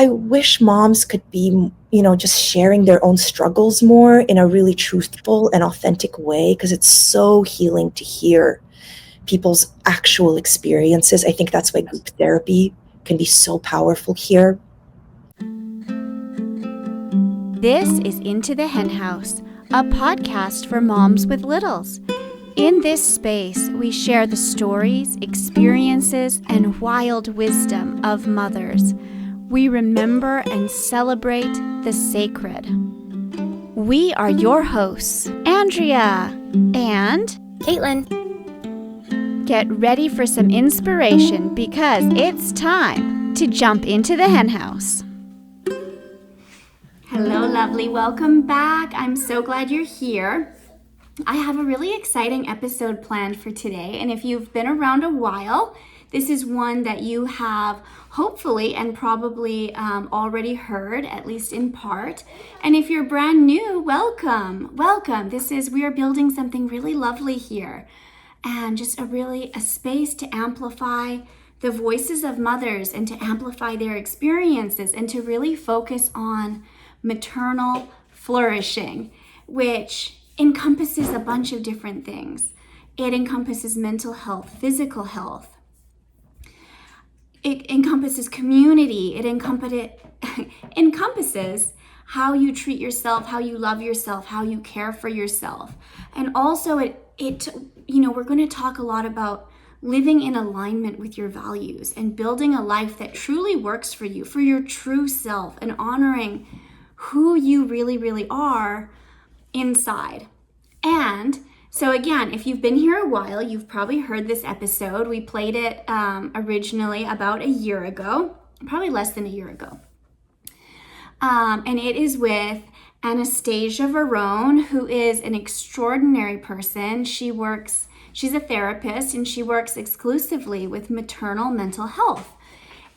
I wish moms could be, just sharing their own struggles more in a really truthful and authentic way, because it's so healing to hear people's actual experiences. I think that's why group therapy can be so powerful here. This is Into the Hen House, a podcast for moms with littles. In this space, we share the stories, experiences, and wild wisdom of mothers. We remember and celebrate the sacred. We are your hosts, Andrea and Caitlin. Get ready for some inspiration because it's time to jump into the hen house. Hello, lovely. Welcome back. I'm so glad you're here. I have a really exciting episode planned for today, and if you've been around a while, this is one that you have hopefully and probably already heard, at least in part. And if you're brand new, welcome. We are building something really lovely here, and just a space to amplify the voices of mothers and to amplify their experiences and to really focus on maternal flourishing, which encompasses a bunch of different things. It encompasses mental health, physical health. It encompasses community. It encompasses how you treat yourself, how you love yourself, how you care for yourself. And also we're going to talk a lot about living in alignment with your values and building a life that truly works for you, for your true self, and honoring who you really, really are inside. And so again, if you've been here a while, you've probably heard this episode. We played it originally about a year ago, probably less than a year ago. And it is with Anastasia Voron, who is an extraordinary person. She's a therapist, and she works exclusively with maternal mental health.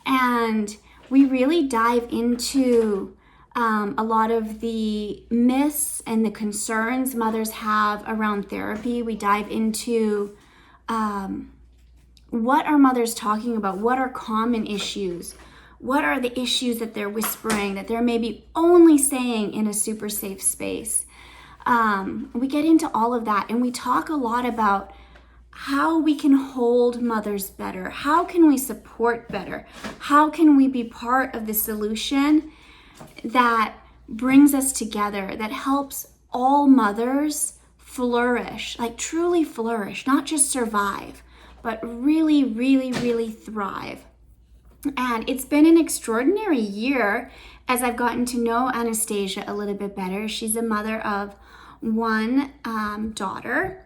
And we really dive into a lot of the myths and the concerns mothers have around therapy. We dive into what are mothers talking about? What are common issues? What are the issues that they're whispering, that they're maybe only saying in a super safe space? We get into all of that, and we talk a lot about how we can hold mothers better. How can we support better? How can we be part of the solution that brings us together, that helps all mothers flourish, like truly flourish, not just survive, but really, really, really thrive. And it's been an extraordinary year as I've gotten to know Anastasia a little bit better. She's a mother of one daughter,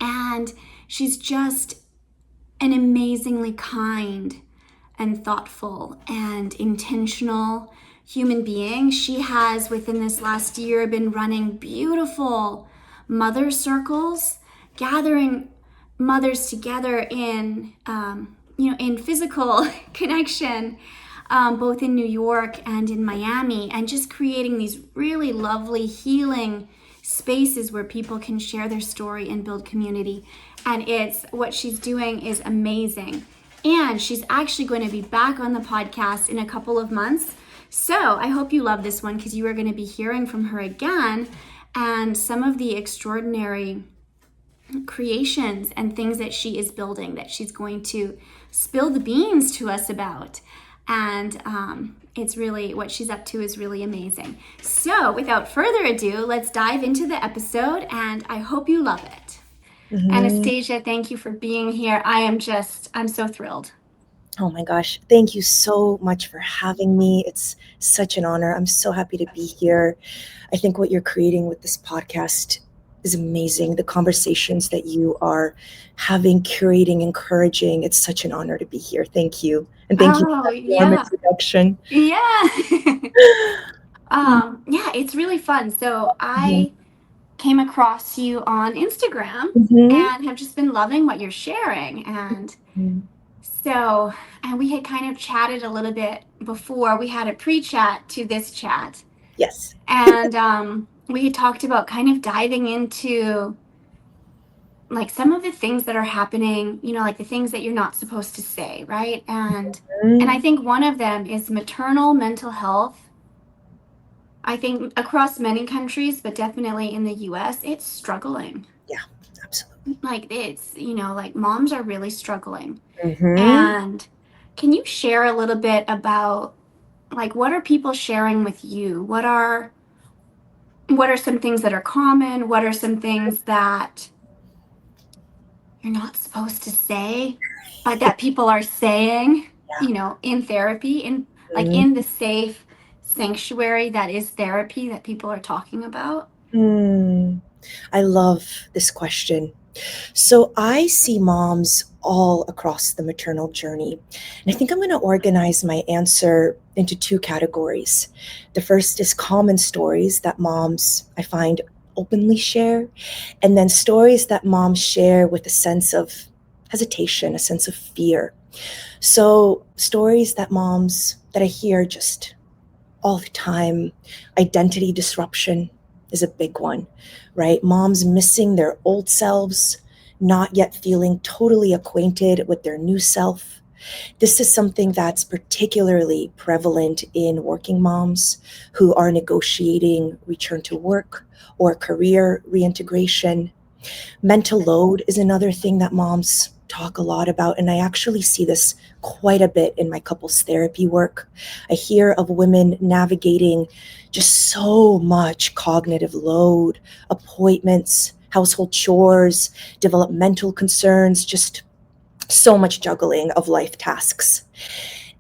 and she's just an amazingly kind and thoughtful and intentional human being. She has, within this last year, been running beautiful mother circles, gathering mothers together in physical connection, both in New York and in Miami, and just creating these really lovely healing spaces where people can share their story and build community. And what she's doing is amazing. And she's actually going to be back on the podcast in a couple of months. So I hope you love this one, because you are going to be hearing from her again and some of the extraordinary creations and things that she is building, that she's going to spill the beans to us about. And it's really, what she's up to is really amazing. So without further ado, let's dive into the episode, and I hope you love it. Mm-hmm. Anastasia, thank you for being here. I'm so thrilled. Oh my gosh, thank you so much for having me. It's such an honor. I'm so happy to be here. I think what you're creating with this podcast is amazing. The conversations that you are having, curating, encouraging, it's such an honor to be here. Thank you. And thank you for that warm introduction. Yeah. It's really fun. So I came across you on Instagram and have just been loving what you're sharing. And so, and we had kind of chatted a little bit before. We had a pre-chat to this chat. Yes. And we had talked about kind of diving into like some of the things that are happening, like the things that you're not supposed to say, right? And I Mm, think one of them is maternal mental health. I think across many countries, but definitely in the US, it's struggling. yeah, absolutely. Like it's, like moms are really struggling. Hmm. And can you share a little bit about like what are people sharing with you? What are some things that are common? What are some things that you're not supposed to say, but that people are saying, in therapy, in like Yeah. in the safe sanctuary that is therapy that people are talking about? Mm, I love this question. So I see moms all across the maternal journey. And I think I'm going to organize my answer into two categories. The first is common stories that moms I find openly share, and then stories that moms share with a sense of hesitation, a sense of fear. So stories that I hear just all the time. Identity disruption is a big one, right? Moms missing their old selves, not yet feeling totally acquainted with their new self. This is something that's particularly prevalent in working moms who are negotiating return to work or career reintegration. Mental load is another thing that moms talk a lot about, and I actually see this quite a bit in my couples therapy work. I hear of women navigating just so much cognitive load, appointments, household chores, developmental concerns, just so much juggling of life tasks.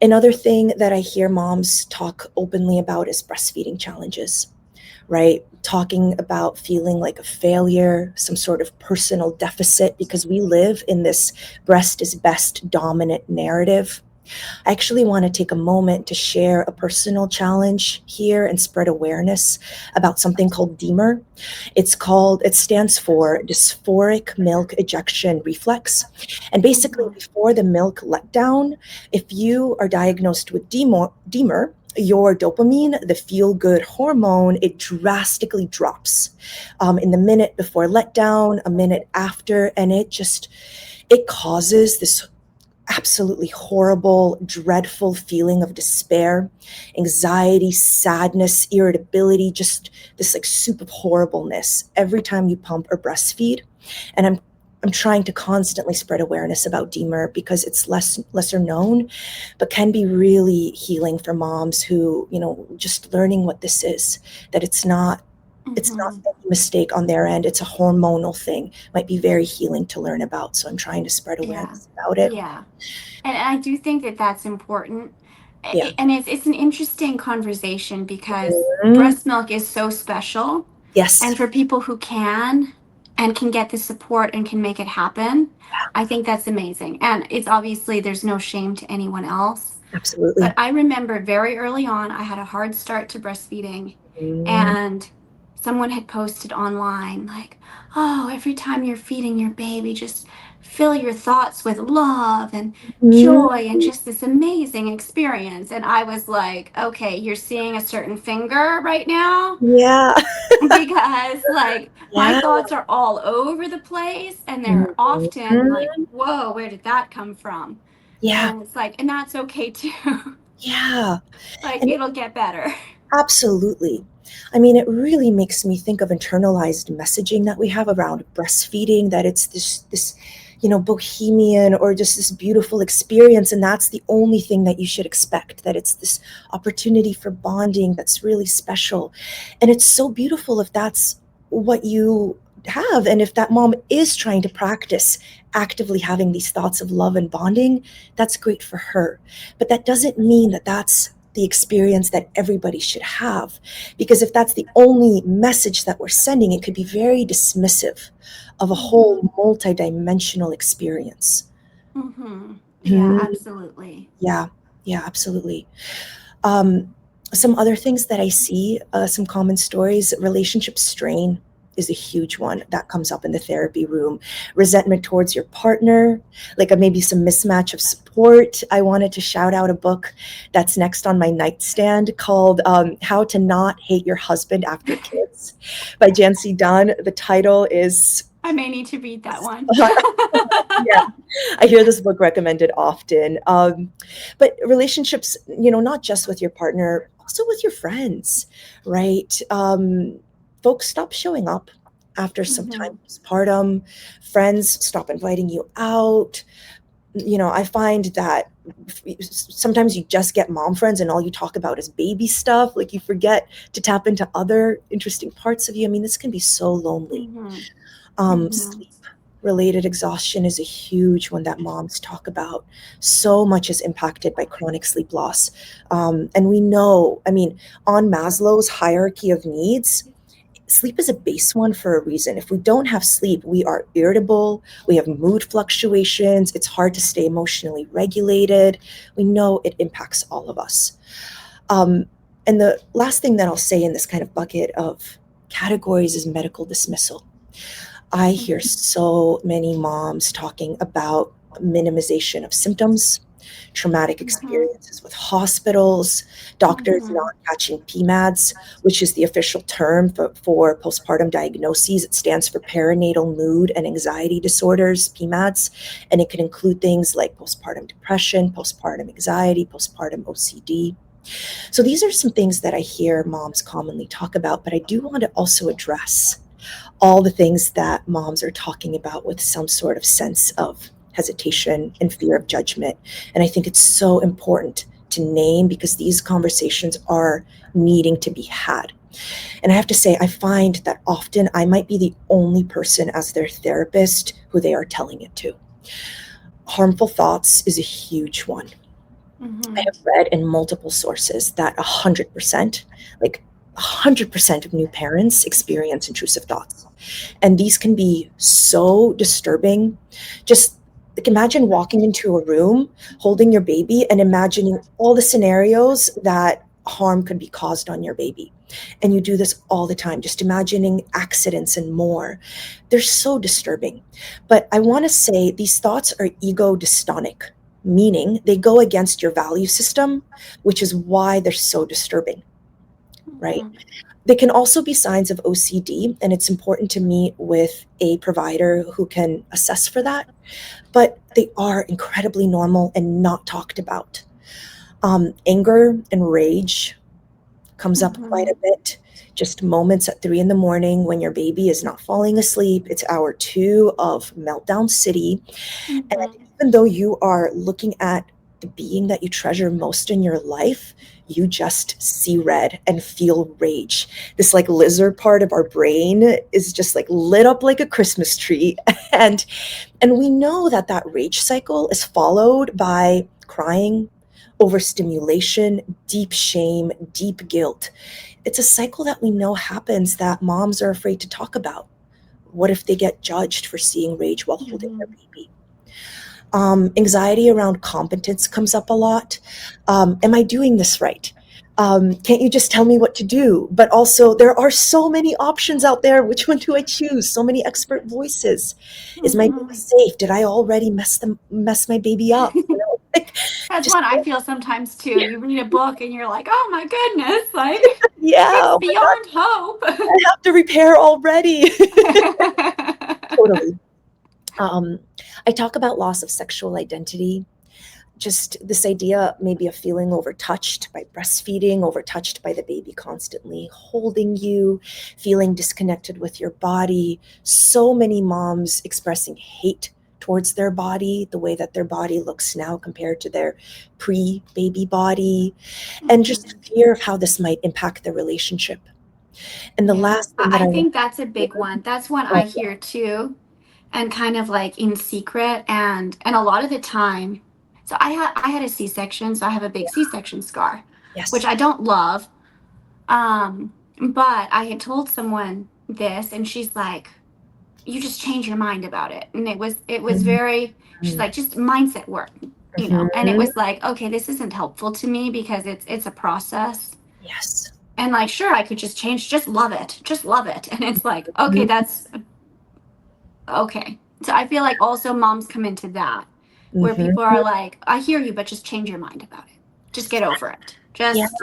Another thing that I hear moms talk openly about is breastfeeding challenges, right? Talking about feeling like a failure, some sort of personal deficit, because we live in this breast is best dominant narrative. I actually want to take a moment to share a personal challenge here and spread awareness about something called DEMER. It stands for dysphoric milk ejection reflex. And basically, Mhm. before the milk letdown, if you are diagnosed with DEMER, your dopamine, the feel good hormone, it drastically drops in the minute before letdown, a minute after, and it causes this absolutely horrible, dreadful feeling of despair, anxiety, sadness, irritability, just this like soup of horribleness every time you pump or breastfeed. And I'm trying to constantly spread awareness about DEMER because it's lesser known, but can be really healing for moms who, just learning what this is, that it's not Mhm. any mistake on their end. It's a hormonal thing. Might be very healing to learn about. So I'm trying to spread Yeah. awareness about it. Yeah. And I do think that that's important. Yeah. And it's an interesting conversation because Mhm. breast milk is so special. And Yes, for people who can get the support and can make it happen, I think that's amazing. And it's obviously there's no shame to anyone else. But absolutely. I remember very early on, I had a hard start to breastfeeding, Mhm. and someone had posted online, like, oh, every time you're feeding your baby, just fill your thoughts with love and Mhm. joy and just this amazing experience. And I was like, okay, you're seeing a certain finger right now Yeah. because, like, my Yeah. thoughts are all over the place and they're often like, Mhm. whoa, where did that come from? Yeah. And it's like, and that's okay too. Yeah. Like And it'll get better. absolutely. I mean, it really makes me think of internalized messaging that we have around breastfeeding, that it's this, bohemian or just this beautiful experience. And that's the only thing that you should expect, that it's this opportunity for bonding that's really special. And it's so beautiful if that's what you have. And if that mom is trying to practice actively having these thoughts of love and bonding, that's great for her. But that doesn't mean that that's the experience that everybody should have. Because if that's the only message that we're sending, it could be very dismissive of a whole Mm-hmm. multidimensional experience. Mm-hmm. Yeah, Mhm. absolutely. Yeah, yeah, absolutely. Um, some other things that I see, some common stories, relationship strain is a huge one that comes up in the therapy room. Resentment towards your partner, like maybe some mismatch of support. I wanted to shout out a book that's next on my nightstand called How to Not Hate Your Husband After Kids by Jancy Dunn. The title is I may need to read that one. Yeah, I hear this book recommended often. But relationships, not just with your partner, also with your friends, right? Folks stop showing up after some time Mhm. postpartum. Friends stop inviting you out. I find that sometimes you just get mom friends and all you talk about is baby stuff. Like you forget to tap into other interesting parts of you. I mean, this can be so lonely. Mhm. Mhm. Sleep related exhaustion is a huge one that moms talk about. So much is impacted by chronic sleep loss. And we know, I mean, on Maslow's hierarchy of needs, sleep is a base one for a reason. If we don't have sleep, we are irritable, we have mood fluctuations, it's hard to stay emotionally regulated. We know it impacts all of us. Um, and the last thing that I'll say in this kind of bucket of categories is medical dismissal. I hear so many moms talking about minimization of symptoms, traumatic Mhm. experiences with hospitals, doctors Mhm. not catching PMADs, which is the official term for postpartum diagnoses. It stands for perinatal mood and anxiety disorders, PMADs, and it can include things like postpartum depression, postpartum anxiety, postpartum OCD. So these are some things that I hear moms commonly talk about, but I do want to also address all the things that moms are talking about with some sort of sense of hesitation and fear of judgment. And I think it's so important to name because these conversations are needing to be had. And I have to say, I find that often I might be the only person as their therapist who they are telling it to. Harmful thoughts is a huge one. I Mhm. have read in multiple sources that 100%, like 100% of new parents experience intrusive thoughts. And these can be so disturbing. Just like imagine walking into a room, holding your baby, and imagining all the scenarios that harm could be caused on your baby. And you do this all the time, just imagining accidents and more. They're so disturbing. But I want to say these thoughts are ego dystonic, meaning they go against your value system, which is why they're so disturbing, right? Mhm. They can also be signs of OCD, and it's important to meet with a provider who can assess for that. But they are incredibly normal and not talked about. Anger and rage comes up quite Mhm. a bit. Just moments at 3 in the morning when your baby is not falling asleep. It's hour two of meltdown city. And Mhm. even though you are looking at the being that you treasure most in your life, you just see red and feel rage. This like lizard part of our brain is just like lit up like a Christmas tree. And we know that that rage cycle is followed by crying, overstimulation, deep shame, deep guilt. It's a cycle that we know happens that moms are afraid to talk about. What if they get judged for seeing rage while holding their Mhm. baby? Anxiety around competence comes up a lot. Am I doing this right? Can't you just tell me what to do? But also, there are so many options out there. Which one do I choose? So many expert voices. Is my baby Mhm. safe? Did I already mess my baby up? Like, That's just what I feel sometimes too. You read a book and you're like, "Oh my goodness, like yeah. it's Oh my God, beyond hope." I have to repair already. Totally. Um, I talk about loss of sexual identity, just this idea maybe of feeling overtouched by breastfeeding, overtouched by the baby constantly holding you, feeling disconnected with your body. So many moms expressing hate towards their body, the way that their body looks now compared to their pre baby body, and just Mhm. fear of how this might impact the relationship. And the Yeah, last thing that I I want think that's a to big one. That's one I oh, hear too, and kind of like in secret, and a lot of the time. So I had a C-section, so I have a big C-section scar, which yes. I don't love. But I had told someone this, and she's like, "You just change your mind about it," and it was Mhm. very. She's like, "Just mindset work." And it Mhm. was like, okay, this isn't helpful to me because it's a process. Yes. And like, sure, I could just change, just love it. And it's like, okay, Mhm. that's okay. So I feel like also moms come into that where people Mhm. are like, I hear you, but just change your mind about it. Just get over it. Yeah. Just,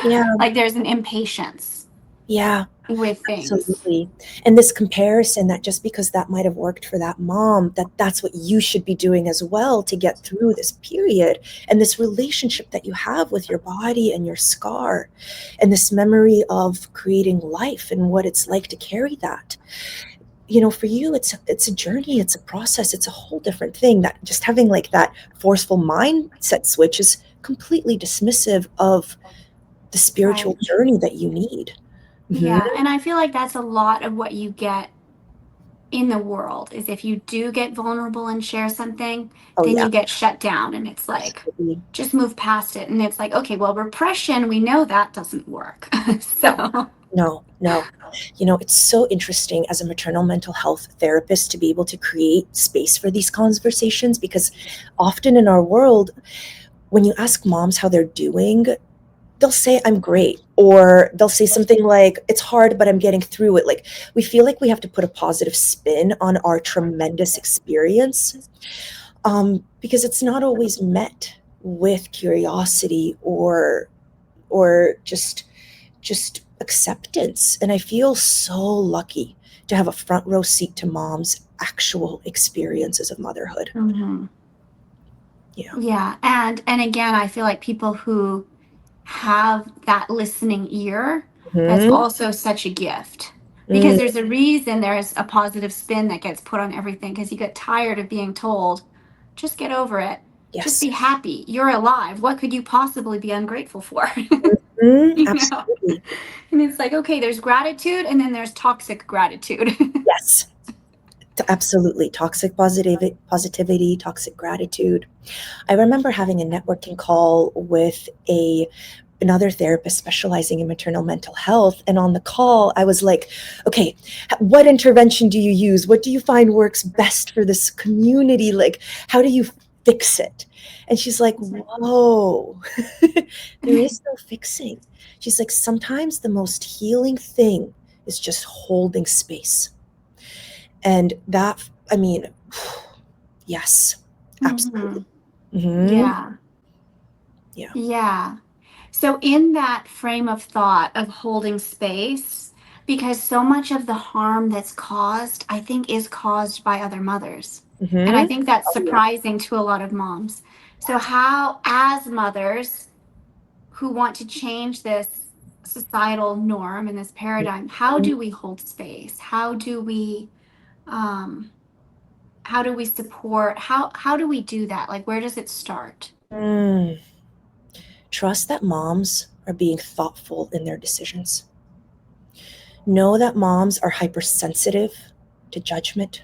Yeah. like there's an impatience. Yeah. with things. Absolutely. And this comparison that just because that might have worked for that mom, that's what you should be doing as well to get through this period, and this relationship that you have with your body and your scar, and this memory of creating life and what it's like to carry that. For you, it's a journey, it's a process, it's a whole different thing. That just having like that forceful mindset switch is completely dismissive of the spiritual Right. journey that you need. Mhm. Yeah. And I feel like that's a lot of what you get in the world is if you do get vulnerable and share something, Oh then yeah, you get shut down and it's like, absolutely. just move past it. And it's like, okay, well, repression, we know that doesn't work. No, So, no, no. It's so interesting as a maternal mental health therapist to be able to create space for these conversations, because often in our world, when you ask moms how they're doing, they'll say, I'm great. Or they'll say something like, it's hard, but I'm getting through it. Like, we feel like we have to put a positive spin on our tremendous experience, because it's not always met with curiosity or just acceptance. And I feel so lucky to have a front row seat to mom's actual experiences of motherhood. mhm. Yeah. Yeah. And again, I feel like people who have that listening ear, that's Hmm. also such a gift. Because Mm, there's a reason there's a positive spin that gets put on everything because you get tired of being told, just get over it. Just yes. be happy. You're alive. What could you possibly be ungrateful for? Mm, you know? absolutely. And it's like, okay, there's gratitude and then there's toxic gratitude. Yes. Absolutely. Toxic positivity, toxic gratitude. I remember having a networking call with another therapist specializing in maternal mental health. And on the call, I was like, okay, what intervention do you use? What do you find works best for this community? Like, how do you fix it? And she's like, whoa, there is no fixing. She's like, sometimes the most healing thing is just holding space. And that, I mean, yes, hmm absolutely. Hmm. Yeah. Yeah. Yeah. So, in that frame of thought of holding space, because so much of the harm that's caused, I think, is caused by other mothers. And I Hmm. think that's Oh, yeah. surprising to a lot of moms. So, Yes. how, as mothers who want to change this societal norm and this paradigm, how Mhm. do we hold space? Um, how do we support? How do we do that? Like, where does it start? Mm. Trust that moms are being thoughtful in their decisions. Know that moms are hypersensitive to judgment.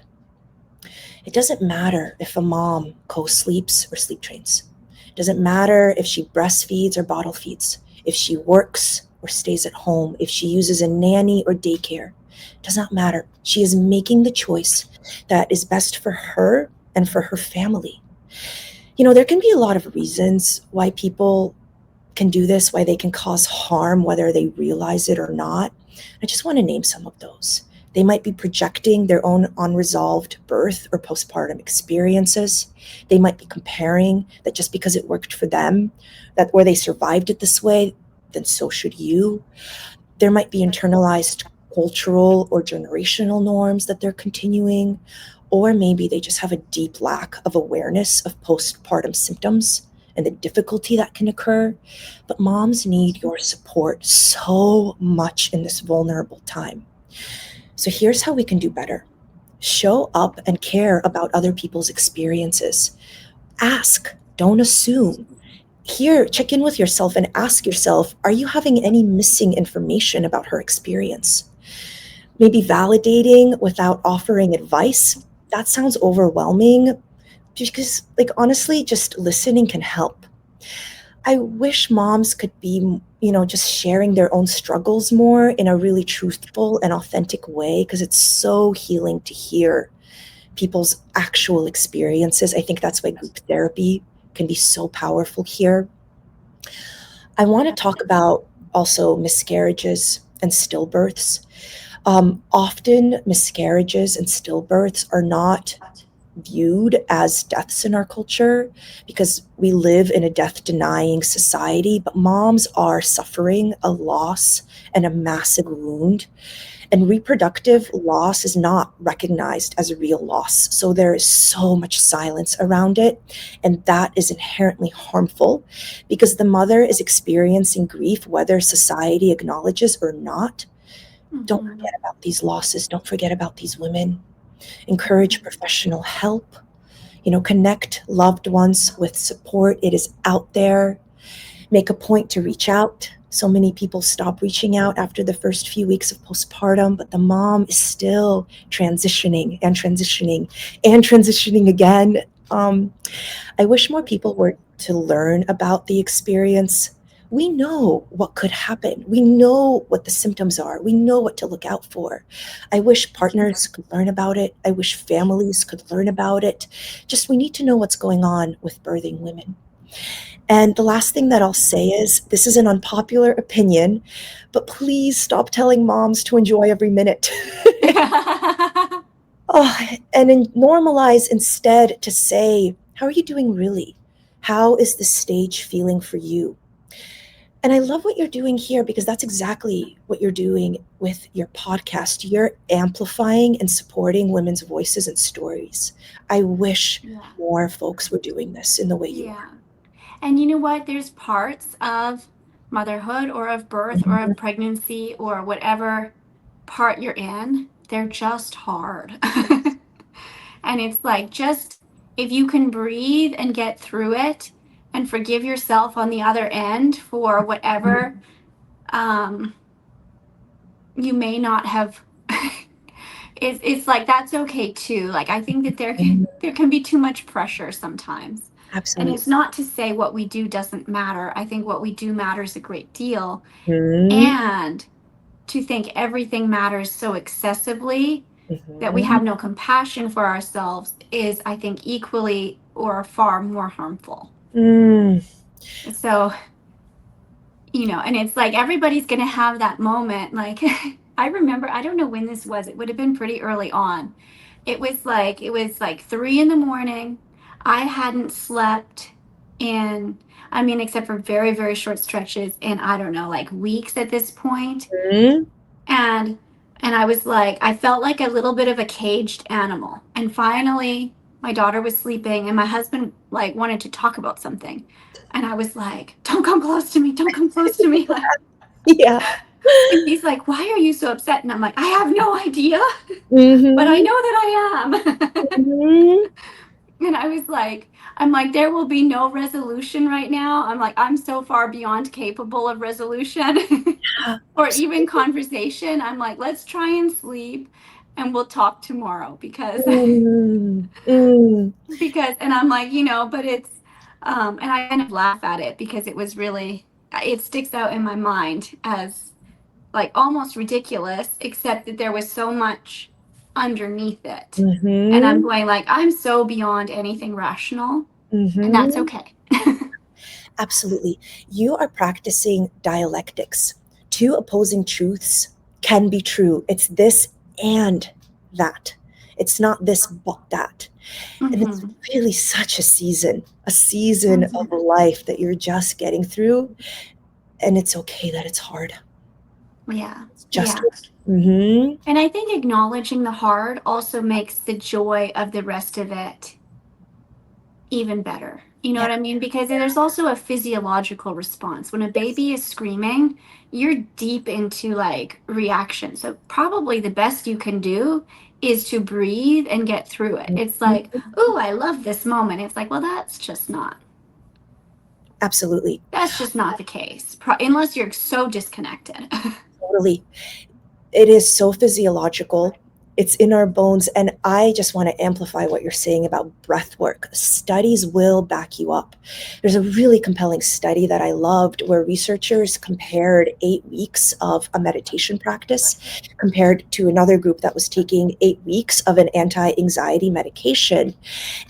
It doesn't matter if a mom co-sleeps or sleep trains. It doesn't matter if she breastfeeds or bottle feeds, if she works or stays at home, if she uses a nanny or daycare. It does not matter. She is making the choice that is best for her and for her family. There can be a lot of reasons why people can do this, why they can cause harm, whether they realize it or not. I just want to name some of those. They might be projecting their own unresolved birth or postpartum experiences. They might be comparing that just because it worked for them, that or they survived it this way, then so should you. There might be internalized cultural or generational norms that they're continuing, or maybe they just have a deep lack of awareness of postpartum symptoms and the difficulty that can occur. But moms need your support so much in this vulnerable time. So here's how we can do better: show up and care about other people's experiences. Ask, don't assume. Here, check in with yourself and ask yourself, are you having any missing information about her experience? Maybe validating without offering advice. That sounds overwhelming because, like, honestly, just listening can help. I wish moms could be, just sharing their own struggles more in a really truthful and authentic way, because it's so healing to hear people's actual experiences. I think that's why group therapy can be so powerful here. I want to talk about also miscarriages and stillbirths. Often, miscarriages and stillbirths are not viewed as deaths in our culture because we live in a death-denying society, but moms are suffering a loss and a massive wound. And reproductive loss is not recognized as a real loss. So there is so much silence around it. And that is inherently harmful because the mother is experiencing grief, whether society acknowledges or not. Don't Mm-hmm. forget about these losses. Don't forget about these women. Encourage professional help. Connect loved ones with support. It is out there. Make a point to reach out. So many people stop reaching out after the first few weeks of postpartum, but the mom is still transitioning and transitioning and transitioning again. I wish more people were to learn about the experience. We know what could happen. We know what the symptoms are. We know what to look out for. I wish partners could learn about it. I wish families could learn about it. Just we need to know what's going on with birthing women. And the last thing that I'll say is this is an unpopular opinion, but please stop telling moms to enjoy every minute. Oh, and normalize instead to say, how are you doing really? How is the stage feeling for you? And I love what you're doing here because that's exactly what you're doing with your podcast. You're amplifying and supporting women's voices and stories. I wish Yeah. more folks were doing this in the way you Yeah. And you know what? There's parts of motherhood or of birth or are. of pregnancy or whatever part you're in, they're just hard. And it's like, just if you can breathe and get through it and forgive yourself on the other end for whatever um, you may not have. It's like that's okay too. Like I think that there can be too much pressure sometimes. And Absolutely. it's not to say what we do doesn't matter. I think what we do matters a great deal. Mhm, And to think everything matters so excessively that we mhm, have no compassion for ourselves is, I think, equally or far more harmful. mm, So, and it's like everybody's going to have that moment. Like, I remember, I don't know when this was, it would have been pretty early on. It was like 3 in the morning. I hadn't slept in, I mean, except for very, very short stretches in, I don't know, like weeks at this point. mhm. And I was like, I felt like a little bit of a caged animal. And finally, my daughter was sleeping and my husband like wanted to talk about something. And I was like, don't come close to me, don't come close to me. Like, Yeah. and he's like, why are you so upset? And I'm like, I have no idea, but I Mhm, know that I am. mhm. And I'm like, there will be no resolution right now. I'm like, I'm so far beyond capable of resolution Yeah, or even absolutely. conversation. I'm like, let's try and sleep and we'll talk tomorrow because, Mm, mm, and I'm like, but and I kind of laugh at it because it was really, it sticks out in my mind as like almost ridiculous, except that there was so much underneath it. And I'm mhm, going like, I'm so beyond anything rational, and that's mhm. okay. Absolutely. You are practicing dialectics. Two opposing truths can be true. It's this and that. It's not this but that. And it's Mm-hmm. really such a season Mm-hmm. of life that you're just getting through. And it's okay that it's hard. Yeah. It's just, Yeah. mm-hmm, And I think acknowledging the hard also makes the joy of the rest of it even better. You know yeah, what I mean? Because there's also a physiological response. When a baby is screaming, you're deep into like reaction. So, probably the best you can do is to breathe and get through it. It's like, mhm, oh, I love this moment. It's like, well, absolutely. that's just not the case, unless you're so disconnected. Totally. It is so physiological. It's in our bones. And I just want to amplify what you're saying about breath work. Studies will back you up. There's a really compelling study that I loved where researchers compared 8 weeks of a meditation practice compared to another group that was taking 8 weeks of an anti anxiety medication.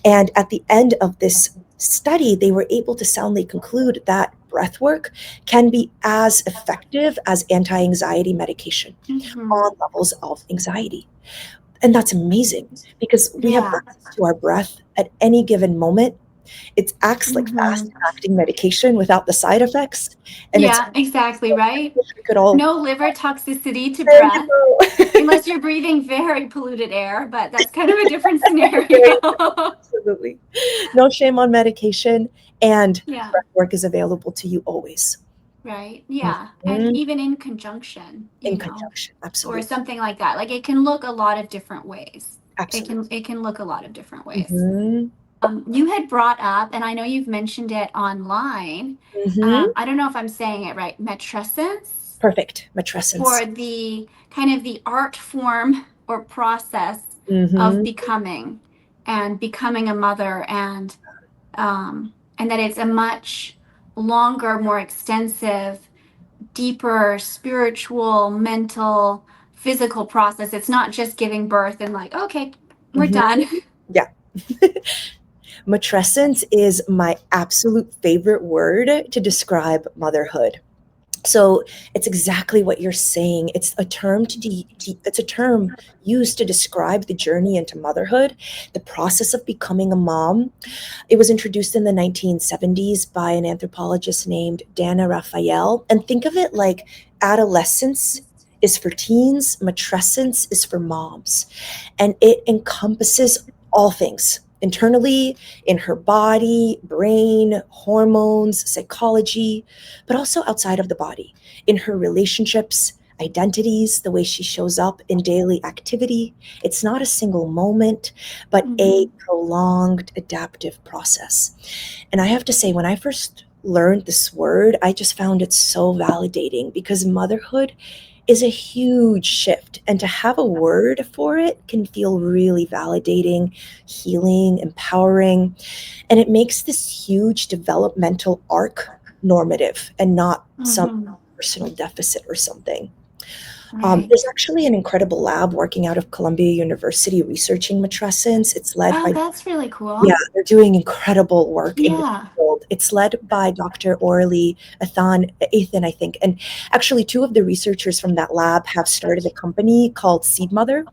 And at the end of this study, they were able to soundly conclude that breath work can be as effective as anti anxiety medication Mm-hmm. on levels of anxiety. And that's amazing because we have Yeah. access to our breath at any given moment. It acts like Hmm. fast acting medication without the side effects. And it's Yeah, exactly, right? wish we could all, No liver toxicity to there you breath, go. unless you're breathing very polluted air, but that's kind of a different scenario. There you go. Absolutely. No shame on medication, and Yeah, breath work is available to you always. right. Yeah. And Mhm. even in conjunction, In conjunction. or Absolutely. something like that. Like it can look a lot of different ways. Absolutely. It can look a lot of different ways. Hmm. You had brought up, and I know you've mentioned it online. Hmm. I don't know if I'm saying it right. Matrescence, Perfect. Matrescence. for the kind of the art form or process of Hmm. becoming a mother, and that it's a much longer, more extensive, deeper spiritual, mental, physical process. It's not just giving birth and like, okay, we're Hmm. done. Yeah. Matrescence is my absolute favorite word to describe motherhood. So it's exactly what you're saying. It's a term it's a term used to describe the journey into motherhood, the process of becoming a mom. It was introduced in the 1970s by an anthropologist named Dana Raphael. And think of it like adolescence is for teens, matrescence is for moms. And it encompasses all things internally, in her body, brain, hormones, psychology, but also outside of the body, in her relationships, identities, the way she shows up in daily activity. It's not a single moment, but a Mm-hmm. prolonged adaptive process. And I have to say, when I first learned this word, I just found it so validating because motherhood is a huge shift. And to have a word for it can feel really validating, healing, empowering. And it makes this huge developmental arc normative and not some Mm-hmm. personal deficit or something. There's Right. actually an incredible lab working out of Columbia University researching matrescence. It's led Oh, by, that's really yeah, cool. they're doing incredible work in the Yeah. field. It's led by Dr. Orly Athan, I think. And actually, two of the researchers from that lab have started a company called Seed Mother,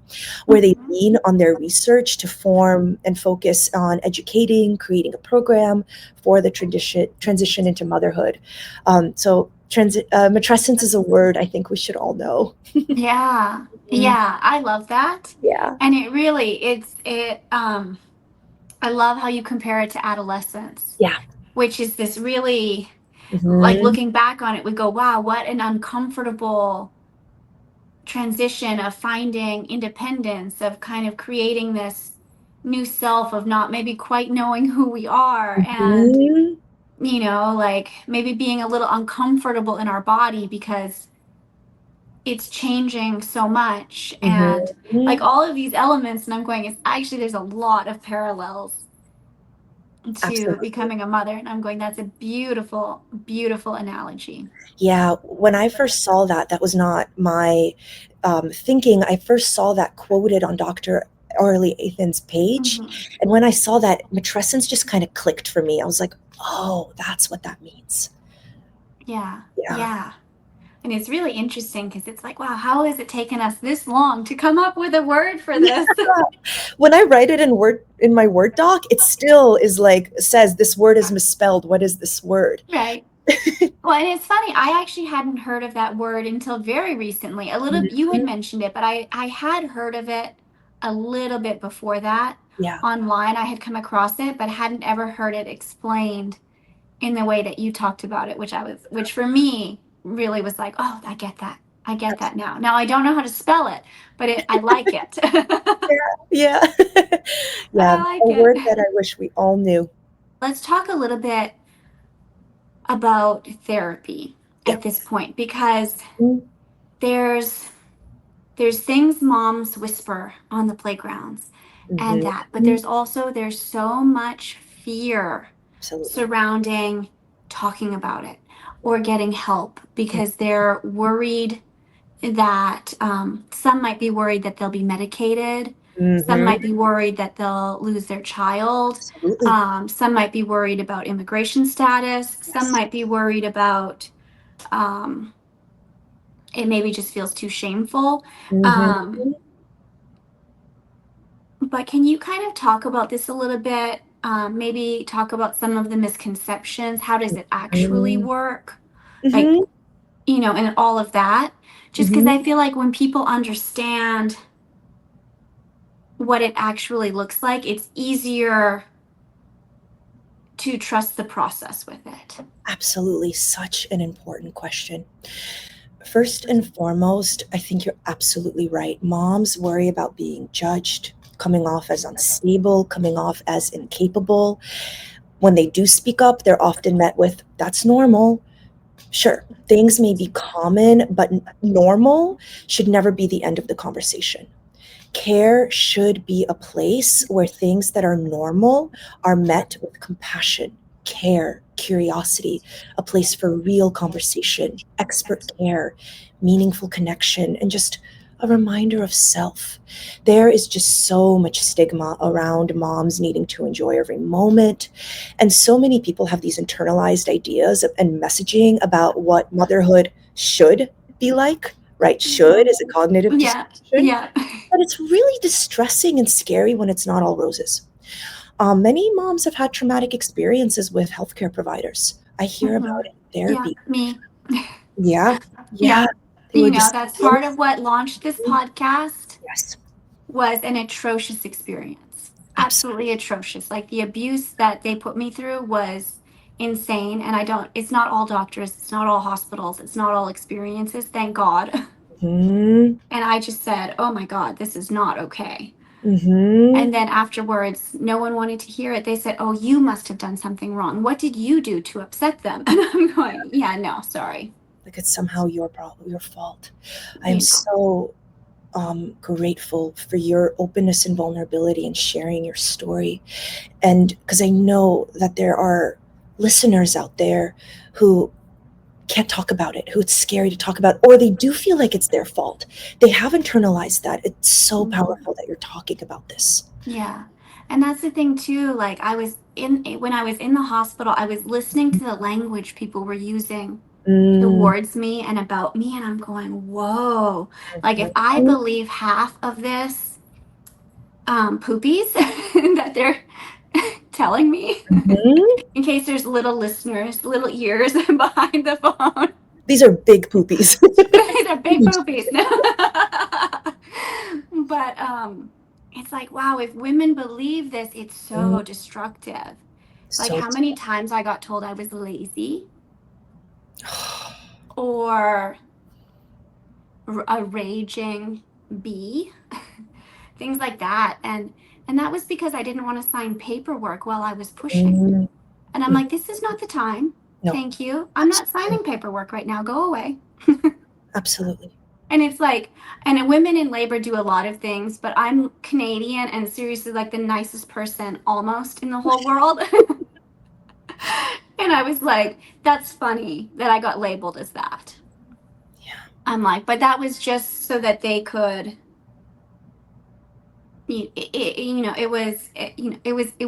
where they Mm-hmm. lean on their research to form and focus on educating, creating a program for the transition into motherhood. Matrescence is a word I think we should all know. Yeah. Mm. Yeah. I love that. Yeah. And it really, I love how you compare it to adolescence, Yeah. which is this really, like Hmm. looking back on it, we go, wow, what an uncomfortable transition of finding independence, of kind of creating this new self, of not maybe quite knowing who we are, and, Hmm. like maybe being a little uncomfortable in our body because it's changing so much, and like Hmm. all of these elements. And I'm going, it's actually, there's a lot of parallels to Absolutely. becoming a mother. And I'm going, that's a beautiful, beautiful analogy. Yeah, when I first saw that, that was not my thinking. I first saw that quoted on Dr. Orly Athan's page. Hmm. And when I saw that, matrescence just kind of clicked for me. I was like, oh, that's what that means. Yeah. Yeah. Yeah. And it's really interesting because it's like, wow, how has it taken us this long to come up with a word for Yeah. this? When I write it in my Word doc, it still is like says this word is misspelled. What is this word? Right. Well, and it's funny, I actually hadn't heard of that word until very recently. A little, you had Mhm. mentioned it, but I had heard of it a little bit before that. Yeah, Online, I had come across it, but hadn't ever heard it explained in the way that you talked about it, which for me really was like, oh, I get that. I get that absolutely. now. Now I don't know how to spell it, but I like it. Yeah. Yeah, I a like word that it. I wish we all knew. Let's talk a little bit about therapy Yeah. at this point, because Mm. there's there's things moms whisper on the playgrounds and Mhm. that, but there's so much fear Absolutely. surrounding talking about it or getting help because they're worried that, some might be worried that they'll be medicated. Some Mhm. might be worried that they'll lose their child. Absolutely. Some might be worried about immigration status. Some Yes. might be worried about, um, it maybe just feels too shameful. Mhm. Um, But can you kind of talk about this a little bit? Maybe talk about some of the misconceptions. How does it actually work? Like, Mm-hmm. and all of that. Just because Mm-hmm. I feel like when people understand what it actually looks like, it's easier to trust the process with it. Absolutely, such an important question. First and foremost, I think you're absolutely right. Moms worry about being judged, coming off as unstable, coming off as incapable. When they do speak up, they're often met with, that's normal. Sure, things may be common, but normal should never be the end of the conversation. Care should be a place where things that are normal are met with compassion, care, curiosity, a place for real conversation, expert care, meaningful connection, and just a reminder of self. There is just so much stigma around moms needing to enjoy every moment. And so many people have these internalized ideas and messaging about what motherhood should be like, right? Should is a cognitive Yeah, distortion, yeah. but it's really distressing and scary when it's not all roses. Many moms have had traumatic experiences with healthcare providers. I hear about it in Yeah, therapy. me. Yeah, yeah. Yeah. They were That's part of dismissed. what launched this podcast Yes, was an atrocious experience. absolutely. Absolutely atrocious. Like the abuse that they put me through was insane. And it's not all doctors, it's not all hospitals, it's not all experiences, thank God. Mm-hmm. And I just said, oh my God, this is not okay. Mm-hmm. And then afterwards, no one wanted to hear it. They said, oh, you must have done something wrong. What did you do to upset them? And I'm going, yeah, no, sorry. Like it's somehow your problem, your fault. I am You so grateful for your openness and vulnerability and sharing your story. And because I know that there are listeners out there who can't talk about it, who it's scary to talk about, or they do feel like it's their fault. They have internalized that. It's so powerful that you're talking about this. Yeah. And that's the thing too. Like when I was in the hospital, I was listening to the language people were using Mm, towards me and about me. And I'm going, whoa, like if I mhm, believe half of this poopies that they're telling me, mhm. in case there's little listeners, little ears behind the phone. These are big poopies. These are big poopies. But it's like, wow, if women believe this, it's Mm, so destructive. Like so how many times I got told I was lazy or a raging bee, things like that. And that was because I didn't want to sign paperwork while I was pushing. mm, And I'm mm. like, this is not the time. No, Thank you. I'm not absolutely, signing paperwork right now. Go away. absolutely. And it's like, and women in labor do a lot of things, but I'm Canadian and seriously like the nicest person almost in the whole world. And I was like, that's funny that I got labeled as that. Yeah, I'm like, but that was just so that they could, it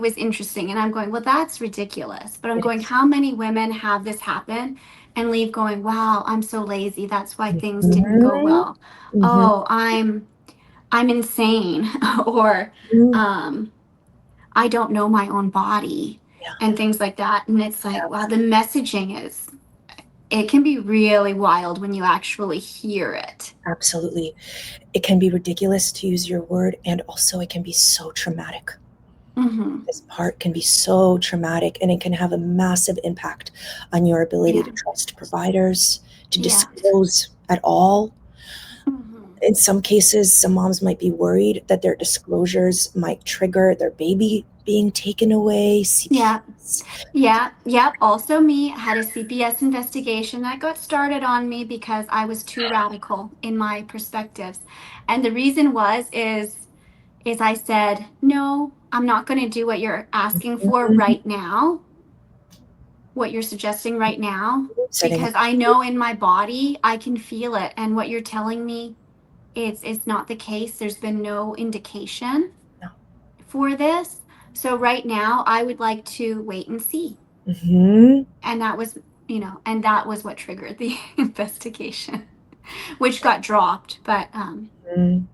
was interesting. And I'm going, well, that's ridiculous. But I'm it going, is. how many women have this happen and leave going, wow, I'm so lazy. That's why things didn't go Mhm, well. mhm, Oh, I'm insane, or mm. um, I don't know my own body, Yeah, and things like that. And it's yeah, like, wow, the messaging it can be really wild when you actually hear it. absolutely. It can be ridiculous, to use your word, and also it can be so traumatic. Mm-hmm. This part can be so traumatic, and it can have a massive impact on your ability Yeah. to trust providers, to Yeah. disclose at all. Mm-hmm. In some cases, some moms might be worried that their disclosures might trigger their baby being taken away, Yeah. CPS. Yeah. Yep. Also, me had a CPS investigation that got started on me because I was too radical in my perspectives, and the reason is I said, no, I'm not going to do what you're asking for Mhm. right now, what you're suggesting right now, Setting because I know in my body I can feel it. And what you're telling me it's not the case. There's been no indication no. for this. So right now I would like to wait and see. Mhm. And that was, and that was what triggered the investigation. which got dropped. Mm.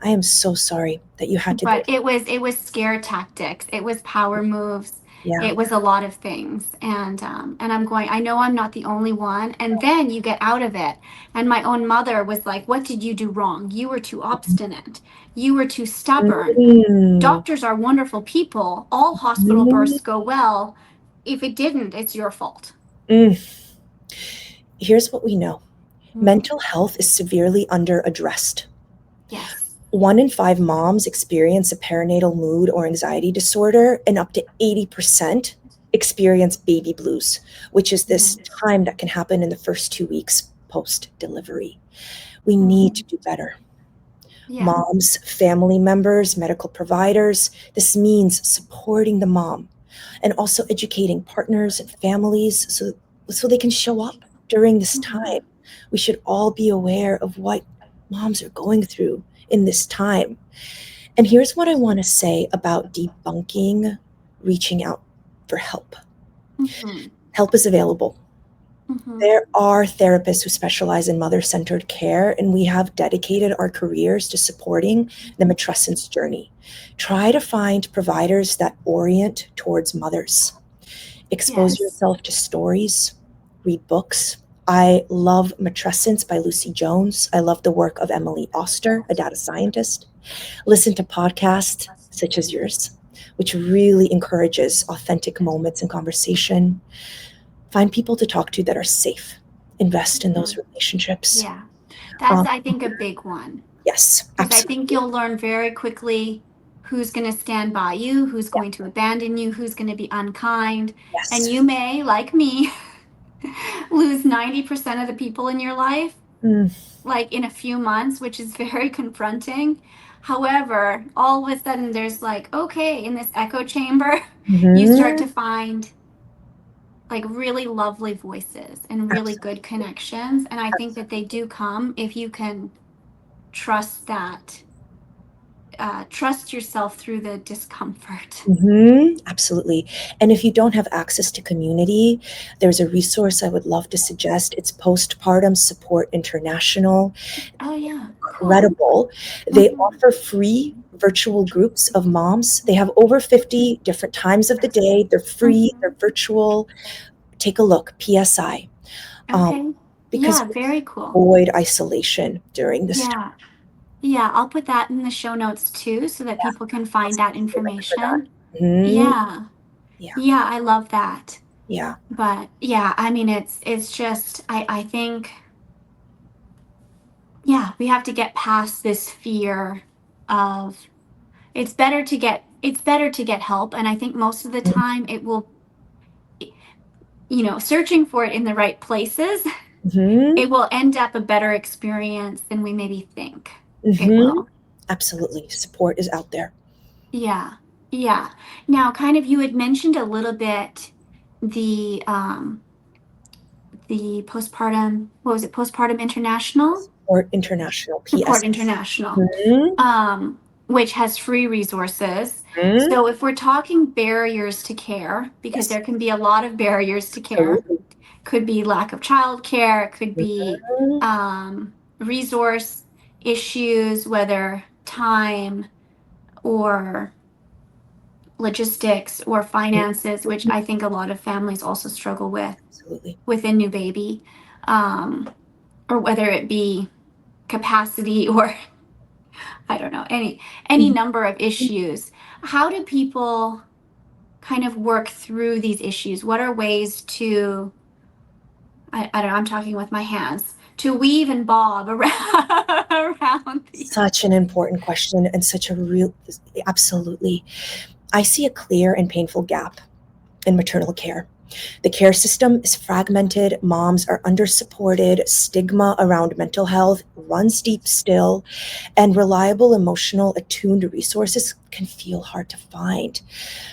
I am so sorry that you had to go. But it was scare tactics. It was power moves. Yeah. It was a lot of things, and I'm going. I know I'm not the only one. And then you get out of it, and my own mother was like, "What did you do wrong? You were too obstinate. You were too stubborn. Mm. Doctors are wonderful people. All hospital births go well. If it didn't, it's your fault." Mm. Here's what we know. Mm. Mental health is severely under-addressed. Yes. 1 in 5 moms experience a perinatal mood or anxiety disorder, and up to 80% experience baby blues, which is this Yes. time that can happen in the first 2 weeks post-delivery. We need to Mhm. do better. Yeah. Moms, family members, medical providers. This means supporting the mom and also educating partners and families so they can show up during this Mhm. time. We should all be aware of what moms are going through in this time. And here's what I want to say about debunking reaching out for help. Mhm. Help is available. Mhm. There are therapists who specialize in mother-centered care, and we have dedicated our careers to supporting the matrescence journey. Try to find providers that orient towards mothers. Expose Yes. yourself to stories, read books. I love Matrescence by Lucy Jones. I love the work of Emily Oster, a data scientist. Listen to podcasts such as yours, which really encourages authentic moments and conversation. Find people to talk to that are safe. Invest in those Mhm. relationships. Yeah. That's, Um, I think, a big one. yes, Because I think absolutely. you'll learn very quickly who's going to stand by you, who's Yeah, going to abandon you, who's going to be unkind. And yes. you may, like me, lose 90% of the people in your life, Mm, like in a few months, which is very confronting. However, all of a sudden there's like, okay, in this echo chamber, you start mhm. to find like really lovely voices and really good Absolutely. connections. And I think that they Absolutely. do come if you can trust that, trust yourself through the discomfort. Absolutely. And if you don't have access to community, there's a resource I would love to suggest. It's Postpartum Support International. Oh, yeah, cool. Incredible. They Mm-hmm. offer free virtual groups of moms. They have over 50 different times of the day. They're free, Mm-hmm. they're virtual. Take a look, PSI, um, Okay. because Yeah, we very cool. avoid isolation during this time. Yeah. Yeah, I'll put that in the show notes too so that Yeah, people can I'll find send that you the link for that. information. Mhm. Yeah. Yeah, Yeah, I love that. yeah. But yeah, I mean it's just I think yeah, we have to get past this fear of it's better to get help, and I think most of the time it will, searching for it in the right places, Mhm. it will end up a better experience than we maybe think it Mhm. will. Absolutely. Support is out there. Yeah. Yeah. Now, kind of you had mentioned a little bit the the postpartum, what was it, postpartum international? Support International, Support PSI. International, Mhm. which has free resources. Mhm. So if we're talking barriers to care, because Yes, there can be a lot of barriers to care, absolutely. could be lack of childcare, it could be Mhm. resource issues, whether time or logistics or finances, which Mhm. I think a lot of families also struggle Absolutely. with a new baby, um, or whether it be capacity or I don't know, any Mhm. number of issues. How do people kind of work through these issues? What are ways to, I don't know, I'm talking with my hands, to weave and bob around, around these? Such an important question and such a real, absolutely. I see a clear and painful gap in maternal care. The care system is fragmented, moms are undersupported, stigma around mental health runs deep still, and reliable, emotional, attuned resources can feel hard to find.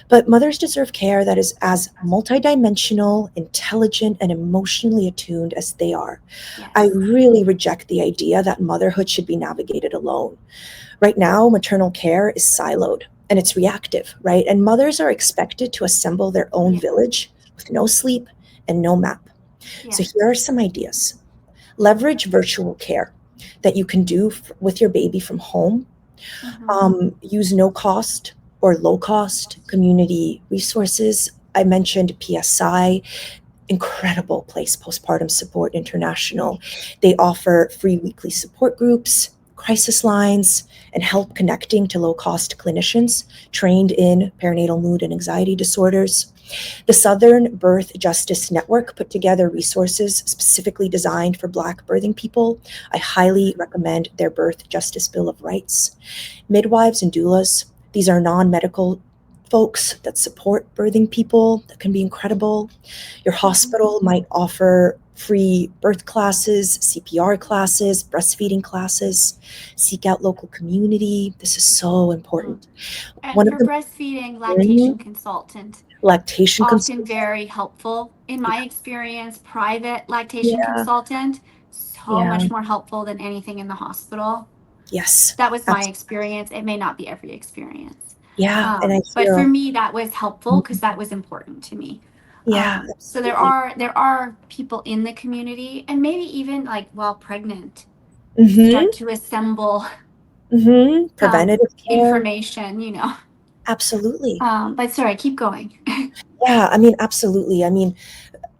But mothers deserve care that is as multidimensional, intelligent, and emotionally attuned as they are. I Yes. really reject the idea that motherhood should be navigated alone. Right now, maternal care is siloed and it's reactive, right? And mothers are expected to assemble their own Yes. village with no sleep and no map. So Yes. here are some ideas. Leverage virtual care that you can do with your baby from home. Use no cost or low cost community resources. I mentioned PSI, incredible place, Postpartum Support International. They offer free weekly support groups, crisis lines, and help connecting to low-cost clinicians trained in perinatal mood and anxiety disorders. The Southern Birth Justice Network put together resources specifically designed for Black birthing people. I highly recommend their Birth Justice Bill of Rights. Midwives and doulas, these are non-medical folks that support birthing people. That can be incredible. Your hospital might offer free birth classes, CPR classes, breastfeeding classes. Seek out local community. This is so important. And One of for the breastfeeding, lactation consultant, lactation often consultant. very helpful. In my experience, private lactation Yeah, consultant, so yeah, much more helpful than anything in the hospital. yes, That was my absolutely. experience. It may not be every experience. Yeah, and I But for hear, me, that was helpful because that was important to me. yeah, So there absolutely. are people in the community, and maybe even like while pregnant, Mm-hmm, start to assemble mm-hmm. some Preventative care, information. absolutely. But sorry, keep going. Yeah, I mean, absolutely. I mean,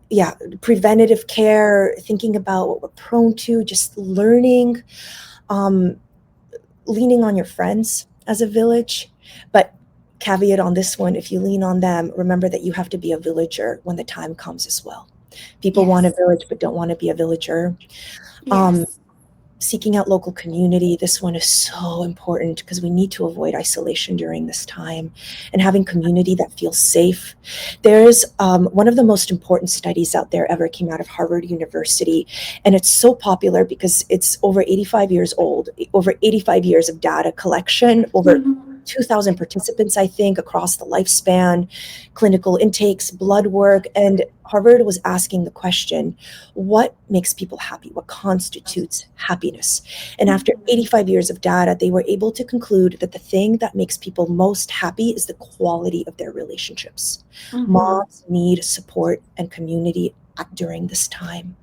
yeah, preventative care, thinking about what we're prone to, just learning, um, leaning on your friends as a village. But caveat on this one, if you lean on them, remember that you have to be a villager when the time comes as well. People want a Yes. village but don't want to be a villager. Um, Yes. Seeking out local community, this one is so important because we need to avoid isolation during this time and having community that feels safe. There's one of the most important studies out there ever came out of Harvard University, and it's so popular because it's over 85 years old, over 85 years of data collection, over Mhm. 2,000 participants, I think, across the lifespan, clinical intakes, blood work. And Harvard was asking the question, what makes people happy? What constitutes happiness? And after Mhm. 85 years of data, they were able to conclude that the thing that makes people most happy is the quality of their relationships. Mhm. Moms need support and community during this time.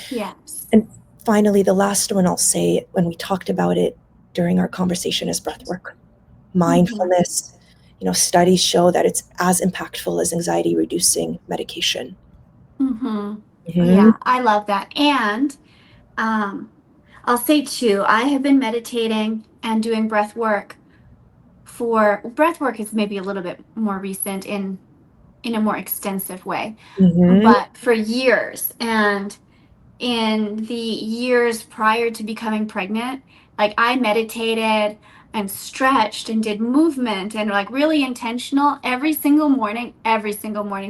Yes. And finally, the last one I'll say when we talked about it during our conversation is breath work. Mhm. Mindfulness. Studies show that it's as impactful as anxiety reducing medication. Mhm. Hmm. Yeah, I love that. And um, I'll say too, I have been meditating and doing breath work is maybe a little bit more recent in a more extensive way, Hmm. but for years. And in the years prior to becoming pregnant, like I meditated and stretched and did movement and like really intentional every single morning,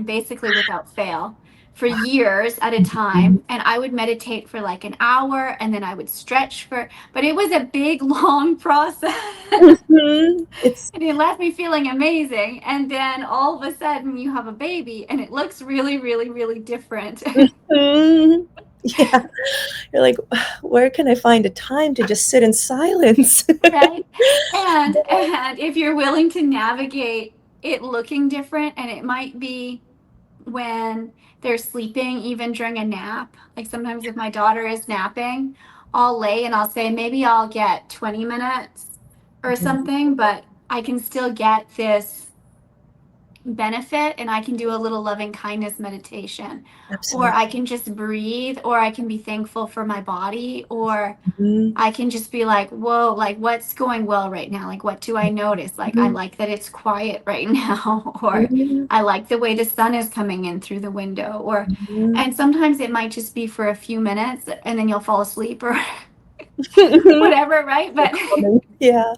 basically without fail, for years at a time. And I would meditate for like an hour and then I would stretch but it was a big, long process. Hmm. It's And it left me feeling amazing. And then all of a sudden you have a baby and it looks really, really, really different. mhm. Yeah. You're like, where can I find a time to just sit in silence? Right? And if you're willing to navigate it looking different, and it might be when they're sleeping, even during a nap. Like sometimes if my daughter is napping, I'll lay and I'll say maybe I'll get 20 minutes or Mhm. something, but I can still get this benefit and I can do a little loving kindness meditation, or Absolutely. I can just breathe, or I can be thankful for my body, or Mhm. I can just be like, whoa, like what's going well right now? Like, what do I notice? Like, I Mhm. like that it's quiet right now, or Mhm. I like the way the sun is coming in through the window, Mhm. and sometimes it might just be for a few minutes and then you'll fall asleep or Mhm. whatever, right? So common. Yeah.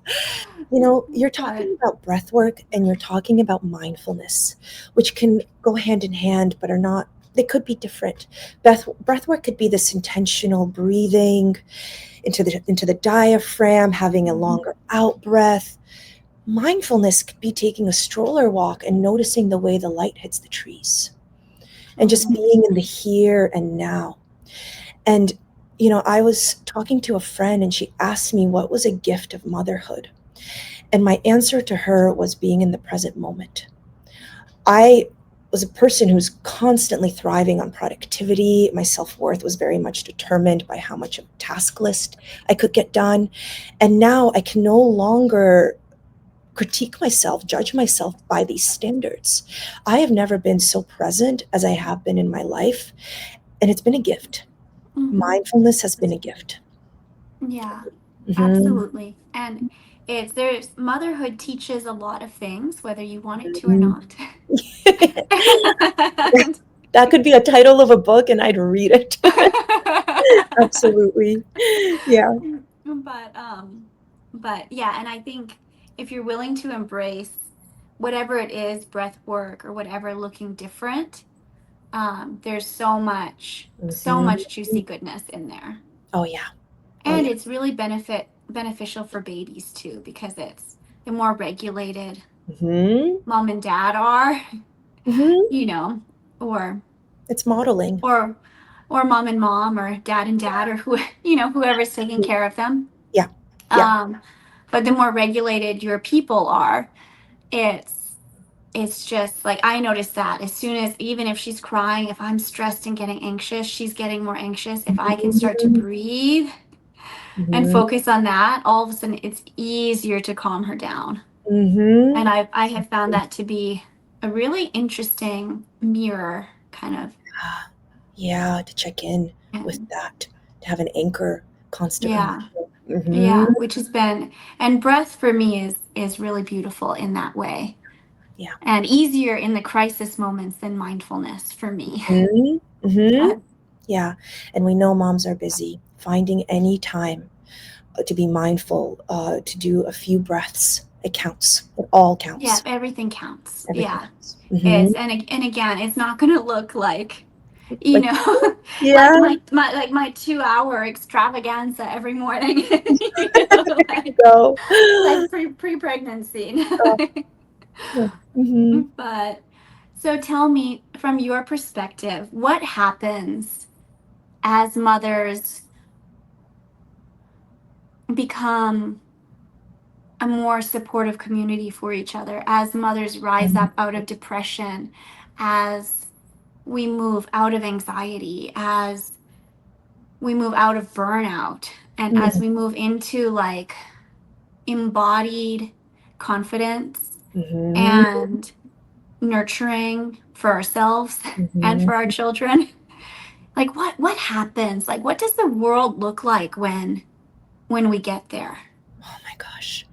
You're But, talking about breath work and you're talking about mindfulness, which can go hand in hand, but are not, they could be different. Breath work could be this intentional breathing into the diaphragm, having a longer out breath. Mindfulness could be taking a stroller walk and noticing the way the light hits the trees and just mhm, being in the here and now. And, I was talking to a friend and she asked me what was a gift of motherhood. And my answer to her was being in the present moment. I was a person who's constantly thriving on productivity. My self-worth was very much determined by how much of a task list I could get done. And now I can no longer critique myself, judge myself by these standards. I have never been so present as I have been in my life, and it's been a gift. Mm-hmm. Mindfulness has been a gift. Yeah, Mhm. absolutely. And there's motherhood teaches a lot of things, whether you want it to or Mhm. not. And That could be a title of a book, and I'd read it. Absolutely. Yeah. but but yeah, and I think if you're willing to embrace whatever it is, breath work or whatever, looking different, there's so Mhm. much juicy goodness in there. Oh, yeah. Oh, And yeah. it's really beneficial for babies too, because it's the more regulated Mhm. mom and dad are, Mhm. you know, or It's modeling. or or mom and mom or dad and dad or who whoever's taking Mhm. care of them. Yeah. Yeah. um but the more regulated your people are, it's it's just like I noticed that as soon as, even if she's crying, if I'm stressed and getting anxious, she's getting more anxious. If I can start to Mhm. breathe and Mhm. focus on that, all of a sudden it's easier to calm her down. And Mhm. I have found that to be a really interesting mirror kind of. Ah, yeah, to check in with And that, to have an anchor, constant yeah, reminder. yeah, Mhm. which has been, and breath for me is really beautiful in that way, Yeah. and easier in the crisis moments than mindfulness for me. Mhm. Mhm. But Yeah, and we know moms are busy. Finding any time to be mindful, to do a few breaths, it counts. It all yeah, counts. everything counts. Everything Yeah, counts. it's Mhm. and again, it's not going to look like, you Like, know, like yeah, my 2 hour extravaganza every morning, you know, there you go. like pre-pregnancy. Oh, yeah. Mhm. But so tell me, from your perspective, what happens as mothers become a more supportive community for each other, as mothers rise Mhm. up out of depression, as we move out of anxiety, as we move out of burnout, and as Mhm. we move into like embodied confidence Mhm. and nurturing for ourselves and Mhm. for our children. Like what happens? Like what does the world look like when we get there? Oh my gosh.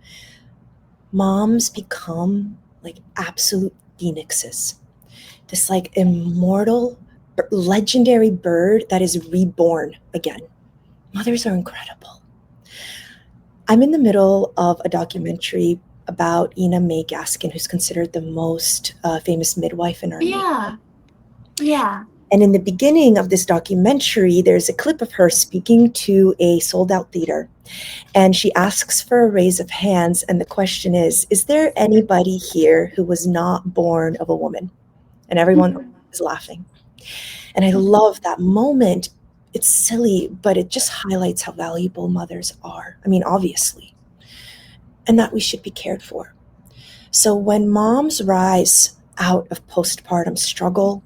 Moms become like absolute phoenixes. This like immortal, legendary bird that is reborn again. Mothers are incredible. I'm in the middle of a documentary about Ina May Gaskin, who's considered the most famous midwife in our nation. Yeah. Yeah. And in the beginning of this documentary, there's a clip of her speaking to a sold out theater. And she asks for a raise of hands. And the question is there anybody here who was not born of a woman? And everyone Mhm. is laughing. And I love that moment. It's silly, but it just highlights how valuable mothers are. I mean, obviously, and that we should be cared for. So when moms rise out of postpartum struggle,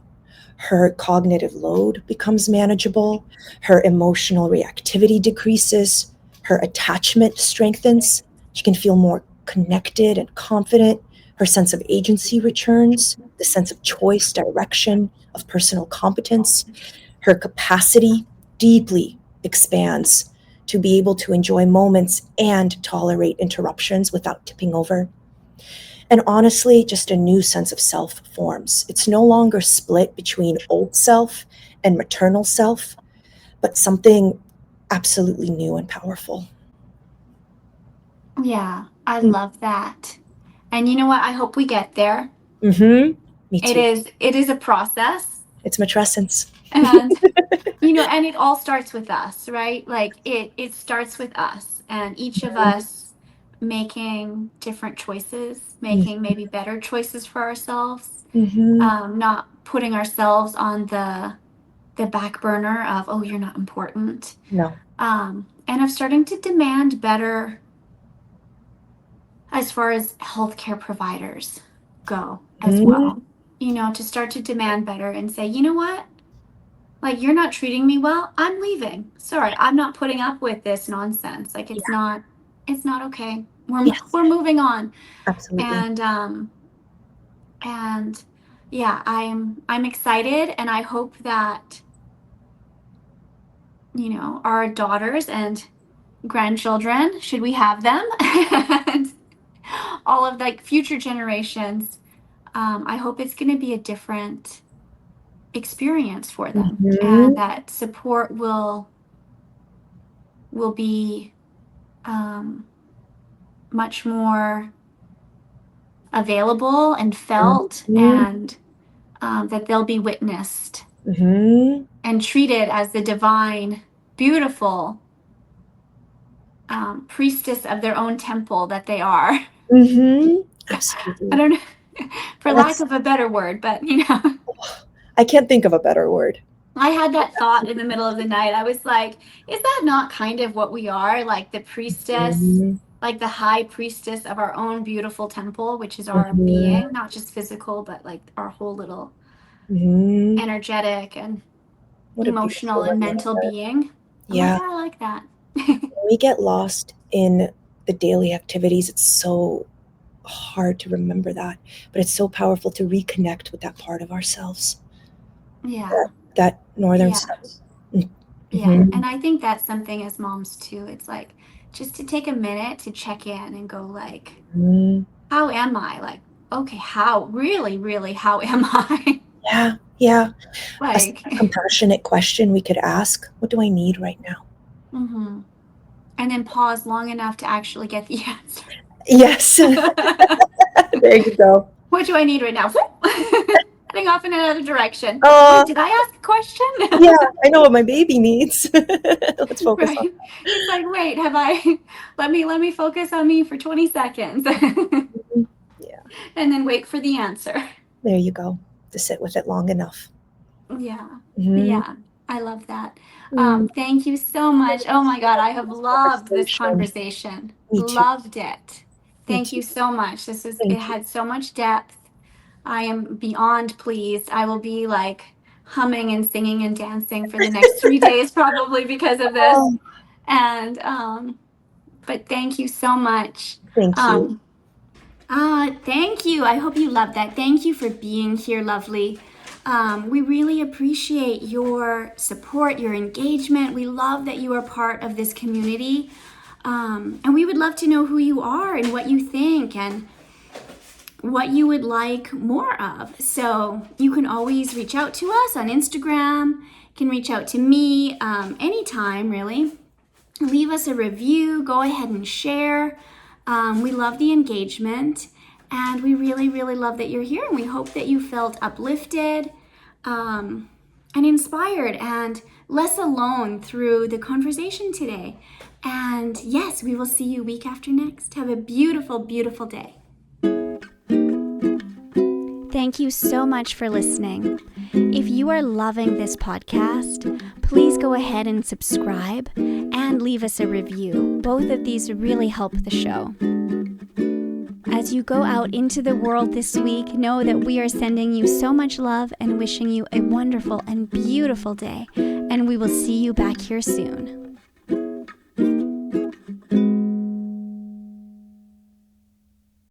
her cognitive load becomes manageable, her emotional reactivity decreases, her attachment strengthens, she can feel more connected and confident, her sense of agency returns, the sense of choice, direction, of personal competence, her capacity deeply expands to be able to enjoy moments and tolerate interruptions without tipping over. And honestly, just a new sense of self forms. It's no longer split between old self and maternal self, but something absolutely new and powerful. Yeah, I love that. And you know what? I hope we get there. Mm-hmm. Me too. It is a process. It's matrescence. And and it all starts with us, right? Like it starts with us, and each of us making different choices, making maybe better choices for ourselves, Mm-hmm. not putting ourselves on the back burner of, oh, you're not important, No. and of starting to demand better as far as healthcare providers go as Mm-hmm. well. to start to demand better and say, you know what? Like, you're not treating me well. I'm leaving. Sorry, I'm not putting up with this nonsense. Like, Yeah. it's not okay. We're Yes, we're moving on. absolutely. And yeah, I'm excited, and I hope that our daughters and grandchildren, should we have them, and all of like future generations, I hope it's going to be a different experience for them, and Mhm. that support will be um, much more available and felt, Mhm. and that they'll be witnessed Mhm. and treated as the divine, beautiful priestess of their own temple that they are. Mhm. I Absolutely. don't know, for And lack that's of a better word, but I can't think of a better word. I had that thought in the middle of the night. I was like, is that not kind of what we are? Like the priestess, Mhm. like the high priestess of our own beautiful temple, which is our Mhm. being, not just physical, but like our whole little Mhm. energetic and What a emotional beautiful and mental reminder. being. I'm like, Yeah. yeah, I like that. When we get lost in the daily activities, it's so hard to remember that, but it's so powerful to reconnect with that part of ourselves, Yeah, that northern yeah, star. yeah. Mm-hmm. And I think that's something as moms too. It's like just to take a minute to check in and go like, Mm-hmm. how am I? Like, okay, how really, really, how am I? Yeah, yeah. A Like, compassionate question we could ask: what do I need right now? hmm and then pause long enough to actually get the answer. Yes. There you go. What do I need right now? Heading off in another direction. Wait, Oh, did I ask a question? yeah, I know what my baby needs. Let's focus on Right. It's like, wait, have I let me focus on me for 20 seconds and that. Yeah, then wait for the answer. there you go. To sit with it long enough. Yeah. Mm-hmm. Yeah. I love that. Mm, Thank you so much. Oh my God, I have this loved this conversation. conversation. Me too. Loved it. Me Thank too. you so much. It Thank you. had so much depth. I am beyond pleased. I will be like humming and singing and dancing for the next 3 days probably because of this. Oh, And but thank you so much. thank you. Um, thank you. I hope you loved that. Thank you for being here, lovely. We really appreciate your support, your engagement. We love that you are part of this community. And we would love to know who you are and what you think and what you would like more of. So you can always reach out to us on Instagram. You can reach out to me anytime, really. Leave us a review. Go ahead and share. We love the engagement, and we really, really love that you're here. And we hope that you felt uplifted and inspired and less alone through the conversation today. And yes, we will see you week after next. Have a beautiful, beautiful day. Thank you so much for listening. If you are loving this podcast, please go ahead and subscribe and leave us a review. Both of these really help the show. As you go out into the world this week, know that we are sending you so much love and wishing you a wonderful and beautiful day. And we will see you back here soon.